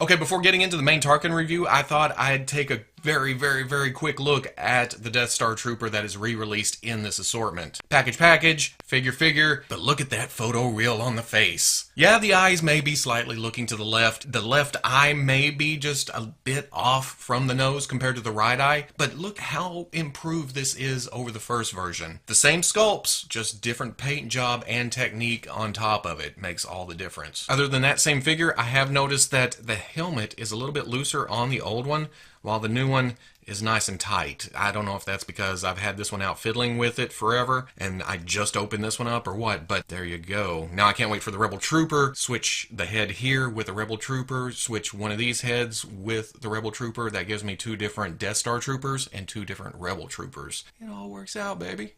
Okay, before getting into the main Tarkin review, I thought I'd take a very quick look at the Death Star Trooper that is re-released in this assortment. Package, figure, but look at that photo reel on the face. Yeah, the eyes may be slightly looking to the left. The left eye may be just a bit off from the nose compared to the right eye, but look how improved this is over the first version. The same sculpts, just different paint job and technique on top of it makes all the difference. Other than that same figure, I have noticed that the helmet is a little bit looser on the old one, while the new one is nice and tight. I don't know if that's because I've had this one out fiddling with it forever and I just opened this one up or what, but there you go. Now I can't wait for the Rebel Trooper. Switch the head here with the Rebel Trooper, switch one of these heads with the Rebel Trooper. That gives me two different Death Star Troopers and two different Rebel Troopers. It all works out, baby.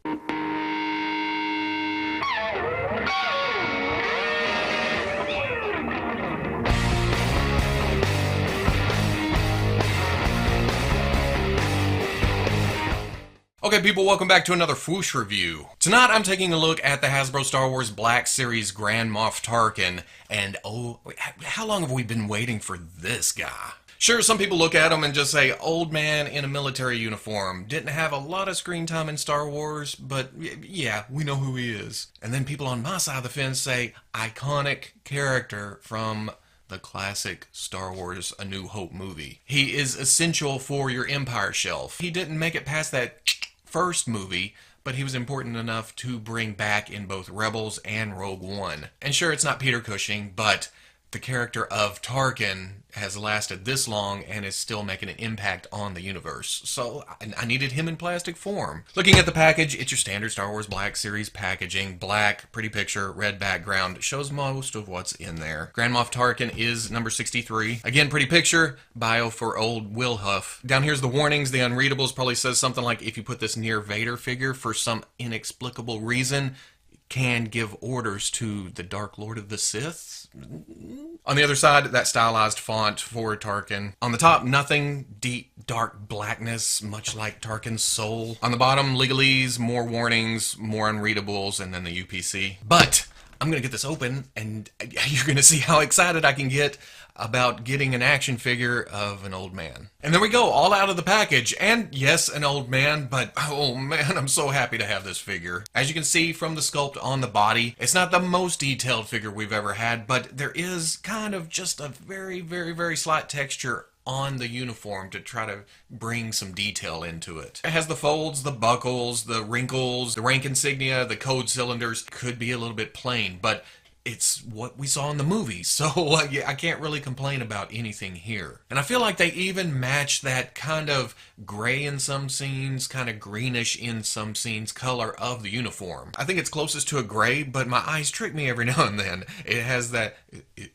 Okay people, welcome back to another Fwoosh review. Tonight I'm taking a look at the Hasbro Star Wars Black Series Grand Moff Tarkin, and oh, how long have we been waiting for this guy? Sure, some people look at him and just say, old man in a military uniform, didn't have a lot of screen time in Star Wars, but yeah, we know who he is. And then people on my side of the fence say, iconic character from the classic Star Wars A New Hope movie. He is essential for your Empire shelf. He didn't make it past that first movie, but he was important enough to bring back in both Rebels and Rogue One. And sure, it's not Peter Cushing, but the character of Tarkin has lasted this long and is still making an impact on the universe. So I needed him in plastic form. Looking at the package, it's your standard Star Wars Black Series packaging. Black, pretty picture, red background. Shows most of what's in there. Grand Moff Tarkin is number 63. Again, pretty picture. Bio for old Will Huff. Down here's the warnings. The unreadables probably says something like, if you put this near Vader figure for some inexplicable reason, can give orders to the Dark Lord of the Sith. On the other side, that stylized font for Tarkin. On the top, nothing. Deep, dark blackness, much like Tarkin's soul. On the bottom, legalese, more warnings, more unreadables, and then the UPC. But I'm going to get this open, and you're going to see how excited I can get about getting an action figure of an old man. And there we go, all out of the package. And yes, an old man, but oh man, I'm so happy to have this figure. As you can see from the sculpt on the body, it's not the most detailed figure we've ever had, but there is kind of just a very slight texture on the uniform to try to bring some detail into it. It has the folds, the buckles, the wrinkles, the rank insignia, the code cylinders. Could be a little bit plain, but it's what we saw in the movie, so yeah, I can't really complain about anything here. And I feel like they even match that kind of gray in some scenes, kind of greenish in some scenes color of the uniform. I think it's closest to a gray, but my eyes trick me every now and then. It has that,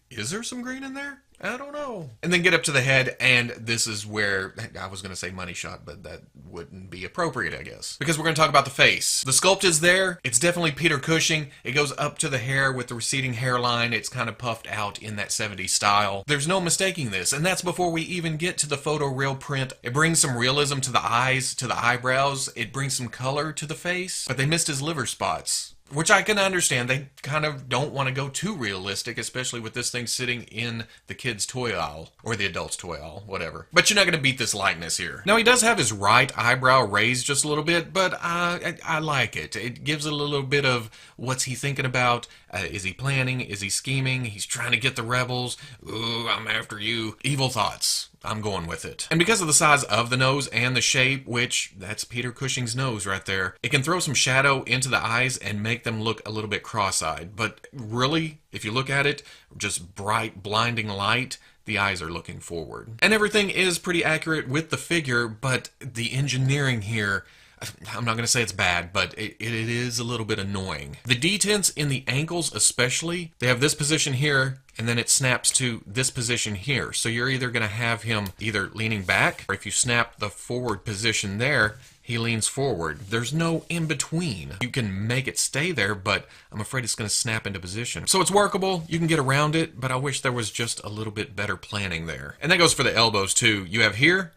is there some green in there? I don't know. And then get up to the head, and this is where, I was going to say money shot, but that wouldn't be appropriate, I guess. Because we're going to talk about the face. The sculpt is there. It's definitely Peter Cushing. It goes up to the hair with the receding hairline. It's kind of puffed out in that 70s style. There's no mistaking this, and that's before we even get to the photo real print. It brings some realism to the eyes, to the eyebrows. It brings some color to the face, but they missed his liver spots. Which I can understand. They kind of don't want to go too realistic, especially with this thing sitting in the kid's toy aisle, or the adult's toy aisle, whatever. But you're not going to beat this likeness here. Now, he does have his right eyebrow raised just a little bit, but I like it. It gives it a little bit of what's he thinking about. Is he planning? Is he scheming? He's trying to get the rebels. Ooh, I'm after you. Evil thoughts. I'm going with it. And because of the size of the nose and the shape, which that's Peter Cushing's nose right there, it can throw some shadow into the eyes and make them look a little bit cross-eyed. But really, if you look at it, just bright, blinding light, the eyes are looking forward. And everything is pretty accurate with the figure, but the engineering here, I'm not going to say it's bad, but it is a little bit annoying. The detents in the ankles especially, they have this position here, and then it snaps to this position here. So you're either going to have him either leaning back, or if you snap the forward position there, he leans forward. There's no in between. You can make it stay there, but I'm afraid it's going to snap into position. So it's workable. You can get around it, but I wish there was just a little bit better planning there. And that goes for the elbows too. You have here,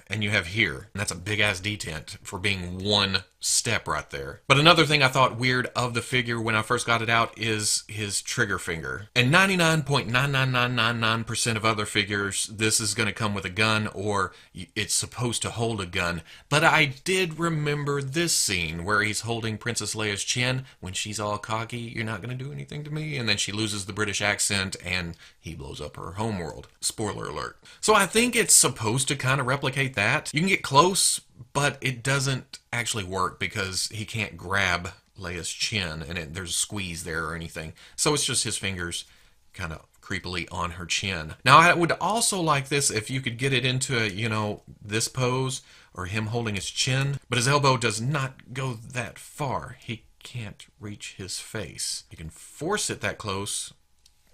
and you have here. And that's a big ass detent for being one step right there. But another thing I thought weird of the figure when I first got it out is his trigger finger. And 99.99999% of other figures, this is going to come with a gun or it's supposed to hold a gun. But I did remember this scene where he's holding Princess Leia's chin when she's all cocky, "You're not going to do anything to me," and then she loses the British accent and he blows up her homeworld. Spoiler alert. So I think it's supposed to kind of replicate that. You can get close, but it doesn't actually work because he can't grab Leia's chin and there's a squeeze there or anything. So it's just his fingers kind of creepily on her chin. Now I would also like this if you could get it into, you know, this pose or him holding his chin, but his elbow does not go that far. He can't reach his face. You can force it that close,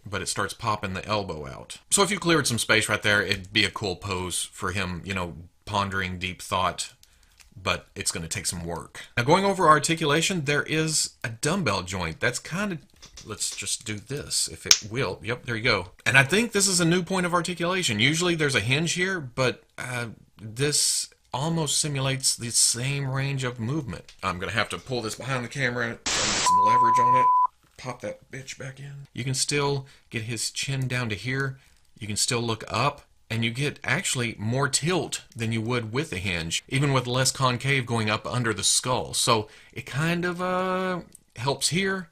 but it starts popping the elbow out. So if you cleared some space right there, it'd be a cool pose for him, you know, pondering deep thought, but it's going to take some work. Now going over articulation, there is a dumbbell joint. That's kind of, let's just do this if it will. Yep, there you go. And I think this is a new point of articulation. Usually there's a hinge here, but this almost simulates the same range of movement. I'm going to have to pull this behind the camera and get some leverage on it. Pop that bitch back in. You can still get his chin down to here. You can still look up. And you get actually more tilt than you would with the hinge, even with less concave going up under the skull. So it kind of helps here,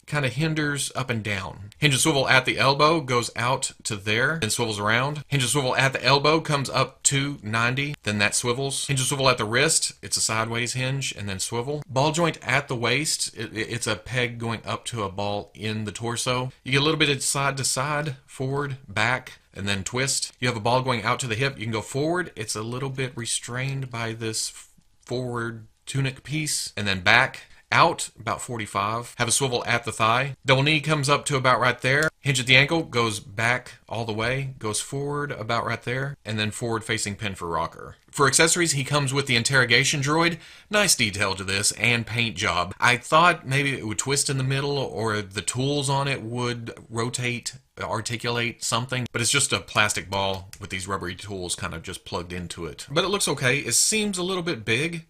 kind of hinders up and down. Hinge and swivel at the elbow goes out to there, then swivels around. Hinge and swivel at the elbow comes up to 90, then that swivels. Hinge and swivel at the wrist, it's a sideways hinge and then swivel. Ball joint at the waist, it's a peg going up to a ball in the torso. You get a little bit of side to side, forward, back, and then twist. You have a ball going out to the hip. You can go forward. It's a little bit restrained by this forward tunic piece. And then back, out, about 45. Have a swivel at the thigh. Double knee comes up to about right there. Hinge at the ankle, goes back all the way, goes forward about right there, and then forward facing pin for rocker. For accessories, he comes with the interrogation droid. Nice detail to this, and paint job. I thought maybe it would twist in the middle, or the tools on it would rotate, articulate something, but it's just a plastic ball with these rubbery tools kind of just plugged into it. But it looks okay. It seems a little bit big,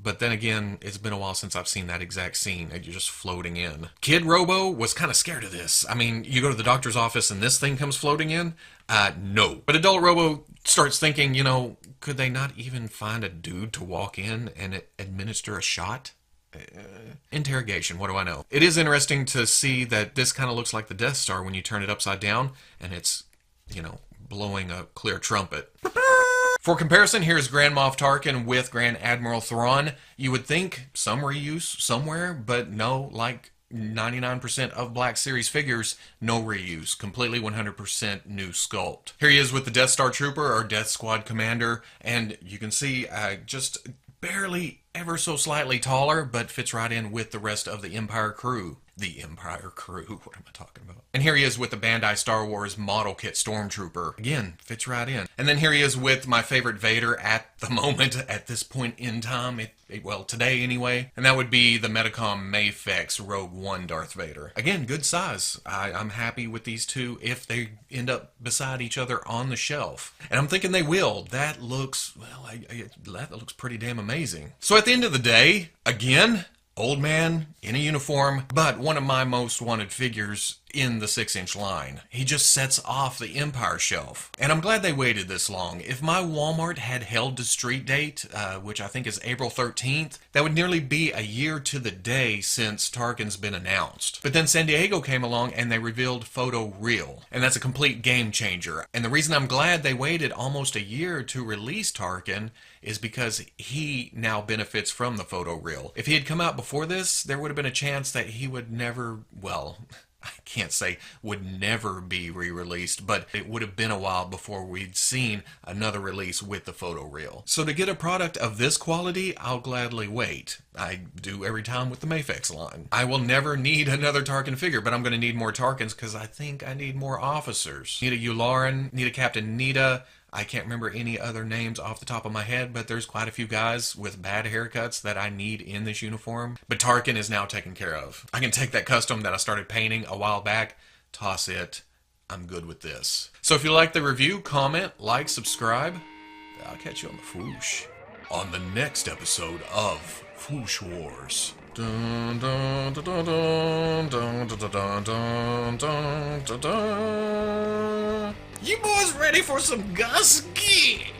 but then again, it's been a while since I've seen that exact scene, and you're just floating in. Kid Robo was kind of scared of this. I mean, you go to the doctor's office and this thing comes floating in? No. But adult Robo starts thinking, you know, could they not even find a dude to walk in and administer a shot? Interrogation, what do I know? It is interesting to see that this kind of looks like the Death Star when you turn it upside down, and it's, you know, blowing a clear trumpet. For comparison, here's Grand Moff Tarkin with Grand Admiral Thrawn. You would think some reuse somewhere, but no, like 99% of Black Series figures, no reuse. Completely 100% new sculpt. Here he is with the Death Star Trooper, or Death Squad Commander, and you can see just barely ever so slightly taller, but fits right in with the rest of the Empire crew. The Empire crew, what am I talking about? And here he is with the Bandai Star Wars model kit Stormtrooper. Again, fits right in. And then here he is with my favorite Vader at the moment, at this point in time, well, today anyway. And that would be the Metacom Mafex Rogue One Darth Vader. Again, good size. I'm happy with these two if they end up beside each other on the shelf. And I'm thinking they will. That looks, well, that looks pretty damn amazing. So at the end of the day, again, old man in a uniform, but one of my most wanted figures in the 6-inch line. He just sets off the Empire shelf. And I'm glad they waited this long. If my Walmart had held the street date, which I think is April 13th, that would nearly be a year to the day since Tarkin's been announced. But then San Diego came along and they revealed Photo Real. And that's a complete game changer. And the reason I'm glad they waited almost a year to release Tarkin is because he now benefits from the Photo Real. If he had come out before this, there would have been a chance that he would never, well, I can't say would never be re-released, but it would have been a while before we'd seen another release with the Photo Reel. So to get a product of this quality, I'll gladly wait. I do every time with the Mafex line. I will never need another Tarkin figure, but I'm going to need more Tarkins because I think I need more officers. Need a Yularen, need a Captain Nita. I can't remember any other names off the top of my head, but there's quite a few guys with bad haircuts that I need in this uniform. But Tarkin is now taken care of. I can take that custom that I started painting a while back, toss it. I'm good with this. So if you like the review, comment, like, subscribe. I'll catch you on the Fwoosh. on the next episode of Fwoosh Wars. Dun, dun, dun, dun, dun, dun, dun, dun, dun, dun, dun, dun. You boys ready for some Gus Gear?